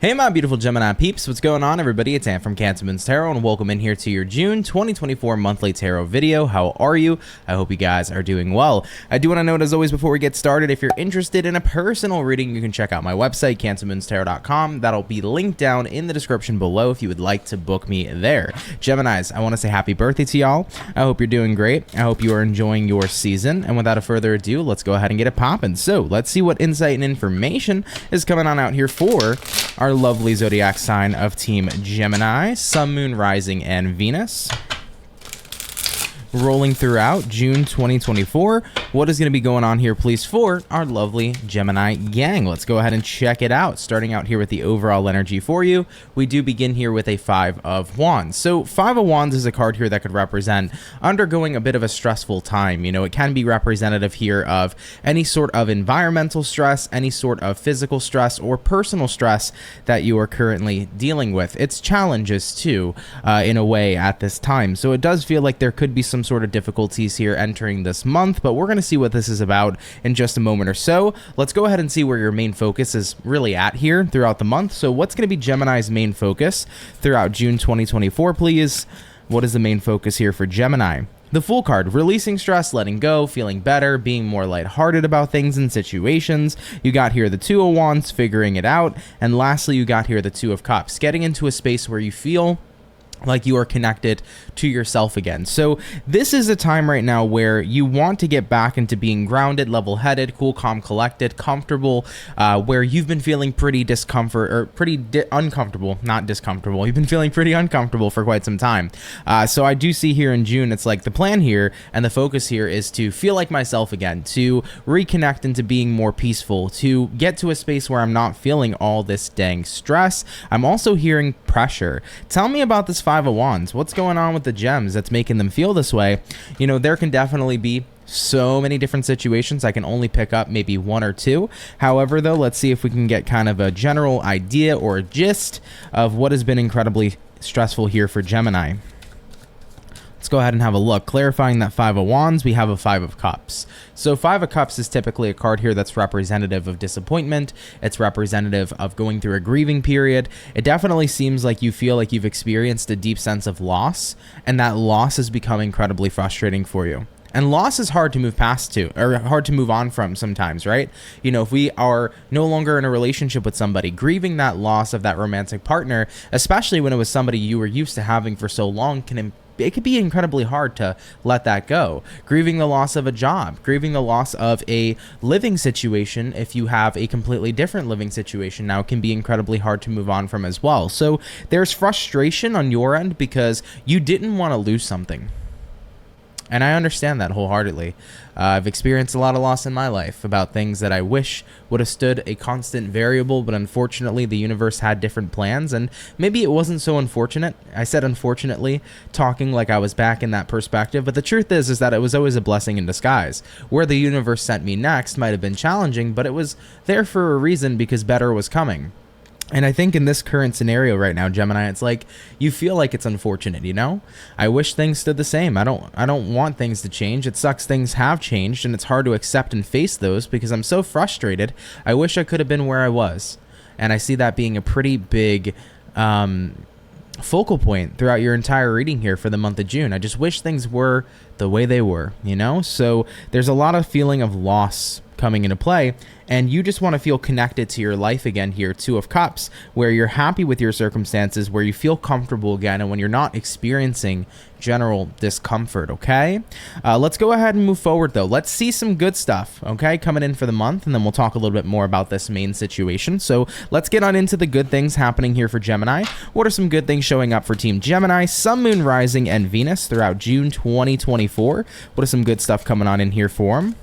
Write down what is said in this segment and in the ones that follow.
Hey my beautiful Gemini peeps, what's going on everybody? It's Ant from CancerMoonsTarot and welcome in here to your June 2024 monthly tarot video. How are you? I hope you guys are doing well. I do want to note as always before we get started, if you're interested in a personal reading, you can check out my website, CancerMoonsTarot.com. That'll be linked down in the description below if you would like to book me there. Geminis, I want to say happy birthday to y'all. I hope you're doing great. I hope you are enjoying your season. And without further ado, let's go ahead and get it popping. So let's see what insight and information is coming on out here for our lovely zodiac sign of Team Gemini, Sun, Moon, Rising, and Venus. Rolling throughout June 2024, what is going to be going on here, please, for our lovely Gemini gang? Let's go ahead and check it out. Starting out here with the overall energy for you, we do begin here with a Five of Wands. So Five of Wands is a card here that could represent undergoing a bit of a stressful time. You know, it can be representative here of any sort of environmental stress, any sort of physical stress, or personal stress that you are currently dealing with. It's challenges too, in a way at this time. So it does feel like there could be some sort of difficulties here entering this month, but we're going to see what this is about in just a moment or so. Let's go ahead and see where your main focus is really at here throughout the month. So what's going to be Gemini's main focus throughout June 2024, please? What is the main focus here for Gemini? The Fool card, releasing stress, letting go, feeling better, being more lighthearted about things and situations. You got here the Two of Wands, figuring it out. And lastly, you got here the Two of Cups, getting into a space where you feel like you are connected to yourself again. So this is a time right now where you want to get back into being grounded, level-headed, cool, calm, collected, comfortable, where you've been feeling pretty uncomfortable, not discomfortable. You've been feeling pretty uncomfortable for quite some time. So I do see here in June, it's like the plan here and the focus here is to feel like myself again, to reconnect into being more peaceful, to get to a space where I'm not feeling all this dang stress. I'm also hearing pressure. Tell me about this Five of Wands. What's going on with the gems that's making them feel this way? You know, there can definitely be so many different situations. I can only pick up maybe one or two. However, though, let's see if we can get kind of a general idea or a gist of what has been incredibly stressful here for Gemini. Let's go ahead and have a look. Clarifying that Five of Wands, we have a Five of Cups. So Five of Cups is typically a card here that's representative of disappointment. It's representative of going through a grieving period. It definitely seems like you feel like you've experienced a deep sense of loss, and that loss has become incredibly frustrating for you. And loss is hard to move past to, or hard to move on from sometimes, right? You know, if we are no longer in a relationship with somebody, grieving that loss of that romantic partner, especially when it was somebody you were used to having for so long, it could be incredibly hard to let that go. Grieving the loss of a job, grieving the loss of a living situation, if you have a completely different living situation now, can be incredibly hard to move on from as well. So there's frustration on your end because you didn't want to lose something. And I understand that wholeheartedly. I've experienced a lot of loss in my life about things that I wish would have stood a constant variable, but unfortunately the universe had different plans, and maybe it wasn't so unfortunate. I said unfortunately, talking like I was back in that perspective, but the truth is that it was always a blessing in disguise. Where the universe sent me next might have been challenging, but it was there for a reason because better was coming. And I think in this current scenario right now, Gemini, it's like you feel like it's unfortunate, you know? I wish things stood the same. I don't want things to change. It sucks things have changed, and it's hard to accept and face those because I'm so frustrated. I wish I could have been where I was. And I see that being a pretty big focal point throughout your entire reading here for the month of June. I just wish things were the way they were, you know? So there's a lot of feeling of loss coming into play, and you just want to feel connected to your life again here. Two of Cups, where you're happy with your circumstances, where you feel comfortable again, and when you're not experiencing general discomfort, okay? Let's go ahead and move forward, though. Let's see some good stuff, okay, coming in for the month, and then we'll talk a little bit more about this main situation. So let's get on into the good things happening here for Gemini. What are some good things showing up for Team Gemini, Sun, Moon, Rising, and Venus throughout June 2024? What is some good stuff coming on in here for them?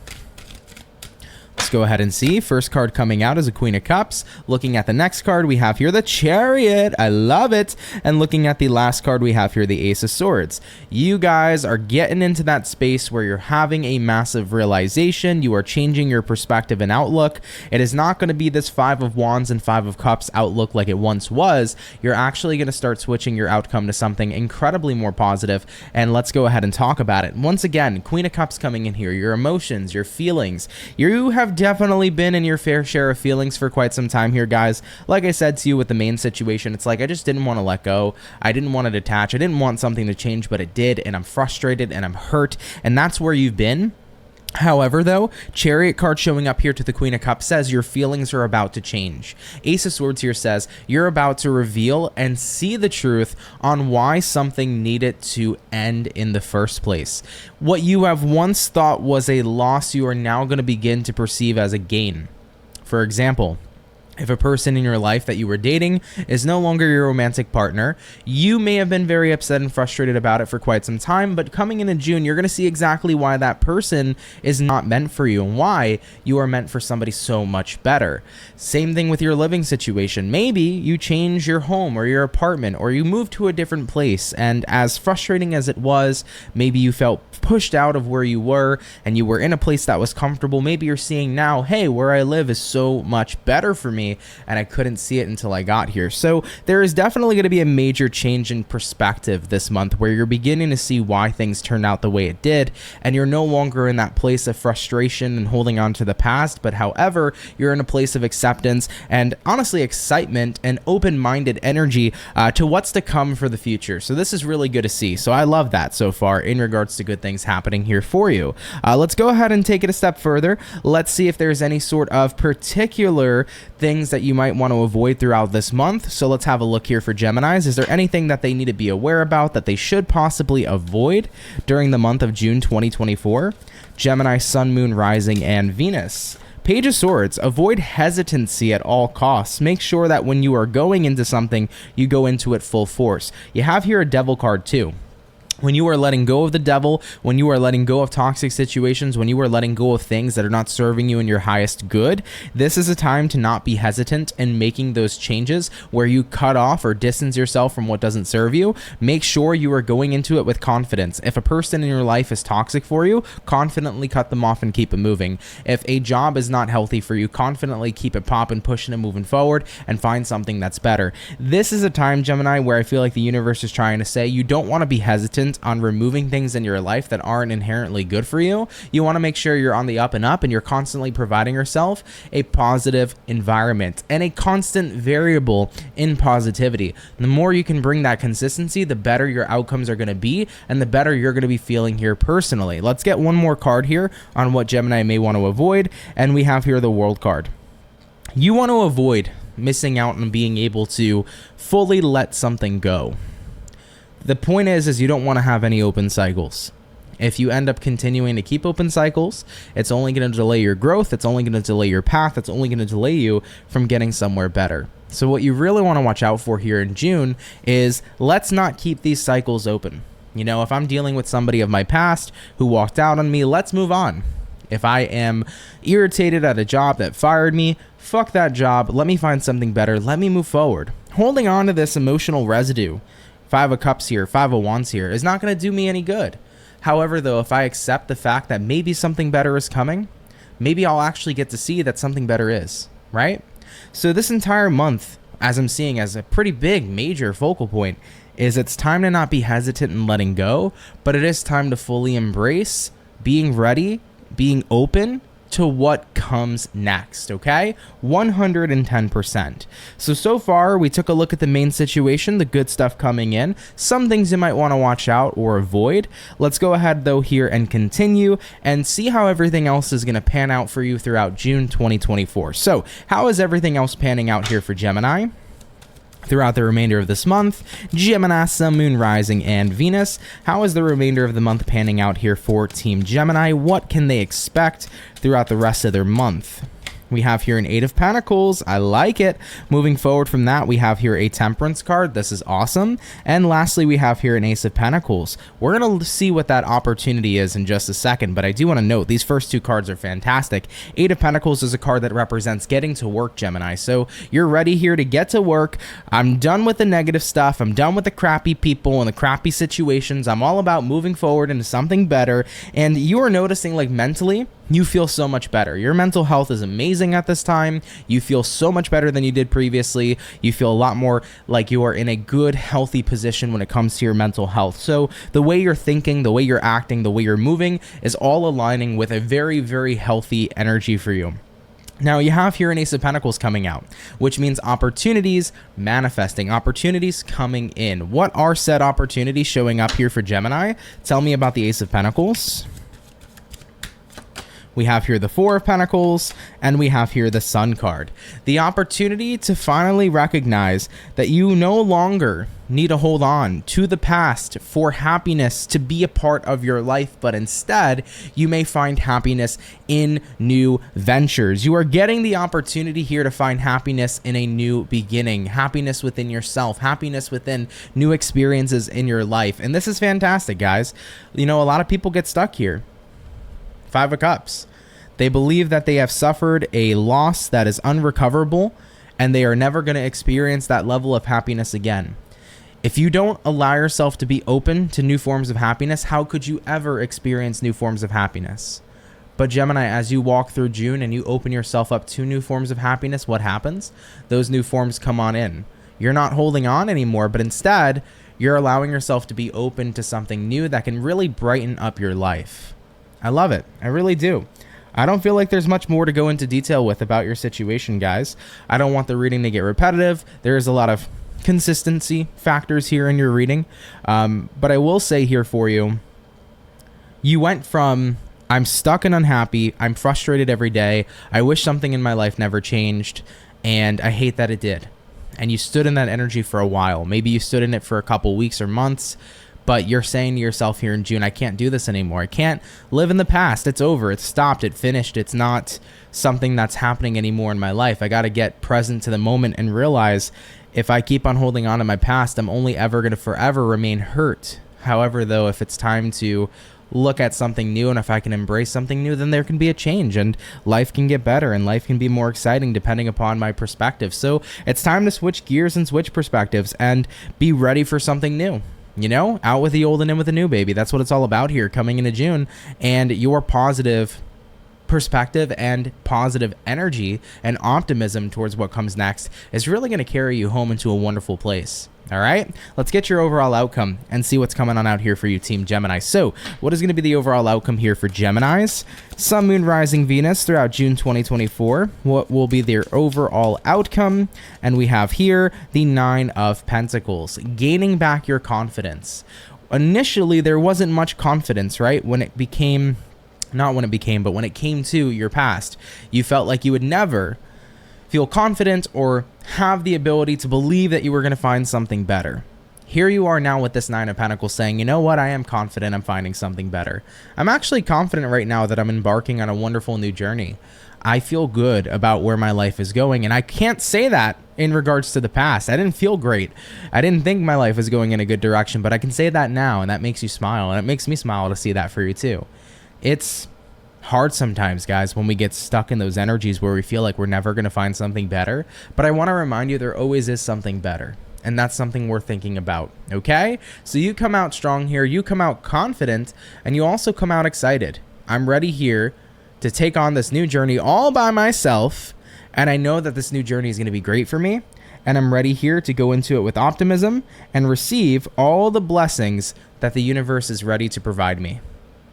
Let's go ahead and see. First card coming out is a Queen of Cups. Looking at the next card, we have here the Chariot. I love it. And looking at the last card, we have here the Ace of Swords. You guys are getting into that space where you're having a massive realization. You are changing your perspective and outlook. It is not going to be this Five of Wands and Five of Cups outlook like it once was. You're actually going to start switching your outcome to something incredibly more positive. And let's go ahead and talk about it. Once again, Queen of Cups coming in here. Your emotions, your feelings. You have definitely been in your fair share of feelings for quite some time here, guys. Like I said to you with the main situation, it's like I just didn't want to let go. I didn't want to detach. I didn't want something to change, but it did, and I'm frustrated and I'm hurt, and that's where you've been. However, though, Chariot card showing up here to the Queen of Cups says your feelings are about to change. Ace of Swords here says you're about to reveal and see the truth on why something needed to end in the first place. What you have once thought was a loss, you are now going to begin to perceive as a gain. For example, if a person in your life that you were dating is no longer your romantic partner, you may have been very upset and frustrated about it for quite some time, but coming into June, you're going to see exactly why that person is not meant for you and why you are meant for somebody so much better. Same thing with your living situation. Maybe you change your home or your apartment, or you move to a different place, and as frustrating as it was, maybe you felt pushed out of where you were and you were in a place that was comfortable. Maybe you're seeing now, hey, where I live is so much better for me, and I couldn't see it until I got here. So there is definitely going to be a major change in perspective this month where you're beginning to see why things turned out the way it did, and you're no longer in that place of frustration and holding on to the past, but however, you're in a place of acceptance and honestly excitement and open-minded energy to what's to come for the future. So this is really good to see. So I love that so far in regards to good things happening here for you. Let's go ahead and take it a step further. Let's see if there's any sort of particular things that you might want to avoid throughout this month. So let's have a look here for Geminis. Is there anything that they need to be aware about that they should possibly avoid during the month of June 2024? Gemini, Sun, Moon, Rising, and Venus. Page of Swords, avoid hesitancy at all costs. Make sure that when you are going into something, you go into it full force. You have here a Devil card too. When you are letting go of the devil, when you are letting go of toxic situations, when you are letting go of things that are not serving you in your highest good, this is a time to not be hesitant in making those changes where you cut off or distance yourself from what doesn't serve you. Make sure you are going into it with confidence. If a person in your life is toxic for you, confidently cut them off and keep it moving. If a job is not healthy for you, confidently keep it popping, pushing and moving forward, and find something that's better. This is a time, Gemini, where I feel like the universe is trying to say you don't want to be hesitant on removing things in your life that aren't inherently good for you. You want to make sure you're on the up and up, and you're constantly providing yourself a positive environment and a constant variable in positivity. The more you can bring that consistency, the better your outcomes are going to be, and the better you're going to be feeling here personally. Let's get one more card here on what Gemini may want to avoid, and we have here the World card. You want to avoid missing out on being able to fully let something go. The point is you don't want to have any open cycles. If you end up continuing to keep open cycles, it's only going to delay your growth. It's only going to delay your path. It's only going to delay you from getting somewhere better. So what you really want to watch out for here in June is let's not keep these cycles open. You know, if I'm dealing with somebody of my past who walked out on me, let's move on. If I am irritated at a job that fired me, fuck that job. Let me find something better. Let me move forward. Holding on to this emotional residue, Five of Cups here, Five of Wands here, is not going to do me any good. However, though, if I accept the fact that maybe something better is coming, maybe I'll actually get to see that something better is, right? So this entire month, as I'm seeing as a pretty big, major focal point, is it's time to not be hesitant in letting go, but it is time to fully embrace being ready, being open to what comes next, okay? 110%. So far, we took a look at the main situation, the good stuff coming in, some things you might want to watch out or avoid. Let's go ahead, though, here and continue and see how everything else is going to pan out for you throughout June 2024. So, how is everything else panning out here for Gemini throughout the remainder of this month? Gemini, Sun, Moon, Rising, and Venus. How is the remainder of the month panning out here for Team Gemini? What can they expect throughout the rest of their month? We have here an Eight of Pentacles. I like it. Moving forward from that, we have here a Temperance card. This is awesome. And lastly, we have here an Ace of Pentacles. We're going to see what that opportunity is in just a second, but I do want to note these first two cards are fantastic. Eight of Pentacles is a card that represents getting to work, Gemini. So you're ready here to get to work. I'm done with the negative stuff. I'm done with the crappy people and the crappy situations. I'm all about moving forward into something better. And you are noticing, like, mentally, you feel so much better. Your mental health is amazing at this time. You feel so much better than you did previously. You feel a lot more like you are in a good, healthy position when it comes to your mental health. So the way you're thinking, the way you're acting, the way you're moving is all aligning with a very, very healthy energy for you. Now you have here an Ace of Pentacles coming out, which means opportunities manifesting, opportunities coming in. What are said opportunities showing up here for Gemini? Tell me about the Ace of Pentacles. We have here the Four of Pentacles, and we have here the Sun card. The opportunity to finally recognize that you no longer need to hold on to the past for happiness to be a part of your life, but instead you may find happiness in new ventures. You are getting the opportunity here to find happiness in a new beginning, happiness within yourself, happiness within new experiences in your life. And this is fantastic, guys. You know, a lot of people get stuck here. Five of Cups. They believe that they have suffered a loss that is unrecoverable, and they are never going to experience that level of happiness again. If you don't allow yourself to be open to new forms of happiness, how could you ever experience new forms of happiness? But Gemini, as you walk through June and you open yourself up to new forms of happiness, what happens? Those new forms come on in. You're not holding on anymore, but instead, you're allowing yourself to be open to something new that can really brighten up your life. I love it. I really do. I don't feel like there's much more to go into detail with about your situation, guys. I don't want the reading to get repetitive. There is a lot of consistency factors here in your reading. But I will say here for you, you went from, I'm stuck and unhappy, I'm frustrated every day, I wish something in my life never changed, and I hate that it did. And you stood in that energy for a while. Maybe you stood in it for a couple weeks or months, but you're saying to yourself here in June, I can't do this anymore. I can't live in the past. It's over. It's stopped. It finished. It's not something that's happening anymore in my life. I got to get present to the moment and realize if I keep on holding on to my past, I'm only ever going to forever remain hurt. However, though, if it's time to look at something new and if I can embrace something new, then there can be a change and life can get better and life can be more exciting depending upon my perspective. So it's time to switch gears and switch perspectives and be ready for something new. You know, out with the old and in with the new, baby. That's what it's all about here coming into June. And your positive perspective and positive energy and optimism towards what comes next is really going to carry you home into a wonderful place. All right, let's get your overall outcome and see what's coming on out here for you, Team Gemini. So what is going to be the overall outcome here for Geminis? Sun, Moon, Rising, Venus throughout June 2024. What will be their overall outcome? And we have here the Nine of Pentacles, gaining back your confidence. Initially, there wasn't much confidence, right? When it became, not when it became, but when it came to your past, you felt like you would never feel confident or have the ability to believe that you were going to find something better. Here you are now with this Nine of Pentacles saying, you know what, I am confident I'm finding something better. I'm actually confident right now that I'm embarking on a wonderful new journey. I feel good about where my life is going, and I can't say that in regards to the past. I didn't feel great. I didn't think my life was going in a good direction, but I can say that now, and that makes you smile, and it makes me smile to see that for you too. It's hard sometimes, guys, when we get stuck in those energies where we feel like we're never going to find something better. But I want to remind you there always is something better. And that's something we're thinking about. Okay? So you come out strong here. You come out confident. And you also come out excited. I'm ready here to take on this new journey all by myself. And I know that this new journey is going to be great for me. And I'm ready here to go into it with optimism and receive all the blessings that the universe is ready to provide me.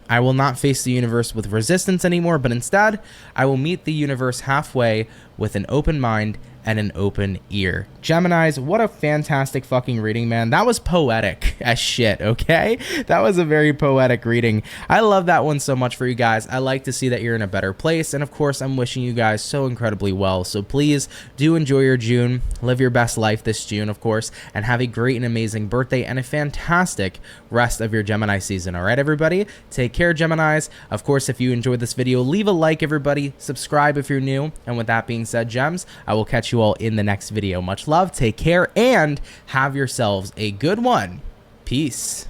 I will not face the universe with resistance anymore, but instead, I will meet the universe halfway with an open mind and an open ear. Geminis, what a fantastic fucking reading, man. That was poetic as shit, okay? That was a very poetic reading. I love that one so much for you guys. I like to see that you're in a better place, and of course, I'm wishing you guys so incredibly well. So please do enjoy your June. Live your best life this June, of course, and have a great and amazing birthday and a fantastic rest of your Gemini season. All right, everybody? Take care, Geminis. Of course, if you enjoyed this video, leave a like, everybody. Subscribe if you're new. And with that being said, Gems, I will catch you all in the next video. Much love, take care, and have yourselves a good one. Peace.